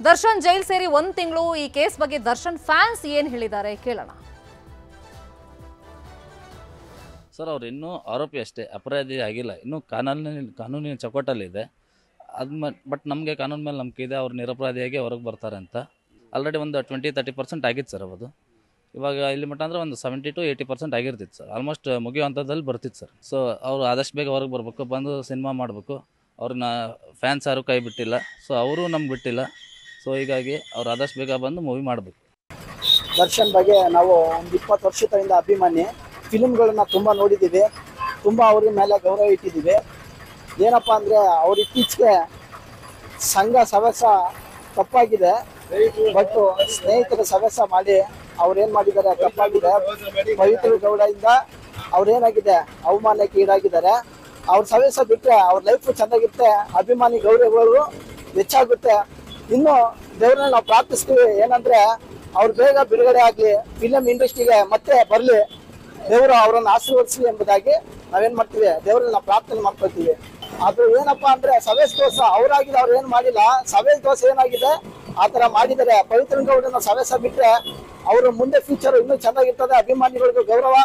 Darshan jail ಸೇರಿ 1 ತಿಂಗಳು ಈ ಕೇಸ್ ಬಗ್ಗೆ ದರ್ಶನ್ ಫ್ಯಾನ್ಸ್ ಏನ್ ಹೇಳಿದ್ದಾರೆ ಕೇಳೋಣ. ಸರ್ ಅವ್ರು ಇನ್ನೂ ಆರೋಪಿ ಅಷ್ಟೇ, ಅಪರಾಧಿ ಆಗಿಲ್ಲ. ಇನ್ನೂ ಕಾನೂನಿನ ಚೌಕಟ್ಟಲ್ಲಿದೆ ಅದು. ಬಟ್ ನಮಗೆ ಕಾನೂನು ಮೇಲೆ ನಂಬಿಕೆ ಇದೆ, ಅವ್ರು ನಿರಪರಾಧಿಯಾಗಿ ಹೊರಗೆ ಬರ್ತಾರೆ ಅಂತ. ಆಲ್ರೆಡಿ ಒಂದು 20-30% ಆಗಿತ್ತು ಸರ್ ಅದು. ಇವಾಗ ಇಲ್ಲಿ ಮಟ್ಟ ಅಂದರೆ ಒಂದು 70 to 80% ಆಗಿರ್ತಿತ್ತು ಸರ್. ಆಲ್ಮೋಸ್ಟ್ ಮುಗಿಯೋ ಹಂತದಲ್ಲಿ ಬರ್ತಿತ್ತು ಸರ್. ಸೊ ಅವರು ಆದಷ್ಟು ಬೇಗ ಹೊರಗೆ ಬರಬೇಕು, ಬಂದು ಸಿನಿಮಾ ಮಾಡಬೇಕು. ಅವ್ರನ್ನ ಫ್ಯಾನ್ಸ್ ಯಾರು ಕೈ ಬಿಟ್ಟಿಲ್ಲ, ಸೊ ಅವರು ನಮ್ಗೆ ಬಿಟ್ಟಿಲ್ಲ. ಸೊ ಹೀಗಾಗಿ ಅವ್ರು ಆದಷ್ಟು ಬೇಗ ಬಂದು ಮೂವಿ ಮಾಡಬೇಕು. ದರ್ಶನ್ ಬಗ್ಗೆ ನಾವು ಒಂದು 20 ವರ್ಷದಿಂದ ಅಭಿಮಾನಿ. ಫಿಲ್ಮ್ಗಳನ್ನ ತುಂಬ ನೋಡಿದ್ದೀವಿ, ತುಂಬ ಅವ್ರ ಮೇಲೆ ಗೌರವ ಇಟ್ಟಿದ್ದೀವಿ. ಏನಪ್ಪ ಅಂದರೆ ಅವ್ರು ಇತ್ತೀಚೆಗೆ ಸಂಘ ಸವೆಸ ತಪ್ಪಾಗಿದೆ, ಬಟ್ ಸ್ನೇಹಿತರ ಸವೆಸ ಮಾಡಿ ಅವ್ರೇನು ಮಾಡಿದ್ದಾರೆ ತಪ್ಪಾಗಿದೆ. ಪವಿತ್ರ ಗೌಡದಿಂದ ಅವ್ರೇನಾಗಿದೆ ಅವಮಾನಕ್ಕೆ ಈಡಾಗಿದ್ದಾರೆ. ಅವ್ರ ಸವೆಸ ಬಿಟ್ಟರೆ ಅವ್ರ ಲೈಫು ಚೆನ್ನಾಗಿರುತ್ತೆ, ಅಭಿಮಾನಿ ಗೌರವಗಳು ಹೆಚ್ಚಾಗುತ್ತೆ. ಇನ್ನು ದೇವ್ರನ್ನ ನಾವು ಪ್ರಾರ್ಥಿಸ್ತೀವಿ, ಏನಂದರೆ ಅವ್ರು ಬೇಗ ಬಿಡುಗಡೆ ಆಗಲಿ, ಫಿಲಮ್ ಇಂಡಸ್ಟ್ರಿಗೆ ಮತ್ತೆ ಬರಲಿ, ದೇವರು ಅವರನ್ನು ಆಶೀರ್ವದಿಸಲಿ ಎಂಬುದಾಗಿ ನಾವೇನು ಮಾಡ್ತೀವಿ, ದೇವರನ್ನ ಪ್ರಾರ್ಥನೆ ಮಾಡ್ಕೊಳ್ತೀವಿ. ಅದು ಏನಪ್ಪಾ ಅಂದರೆ ಸವೇಸ್ ದೋಸ ಅವರಾಗಿದೆ, ಅವ್ರು ಏನು ಮಾಡಿಲ್ಲ. ಸವೇಸ್ ದೋಸೆ ಏನಾಗಿದೆ ಆ ಥರ ಮಾಡಿದ್ದಾರೆ. ಪವಿತ್ರ ಗೌಡನ ಸವೇಸ ಬಿಟ್ಟರೆ ಅವರು ಮುಂದೆ ಫ್ಯೂಚರ್ ಇನ್ನೂ ಚೆನ್ನಾಗಿರ್ತದೆ, ಅಭಿಮಾನಿಗಳಿಗೂ ಗೌರವ.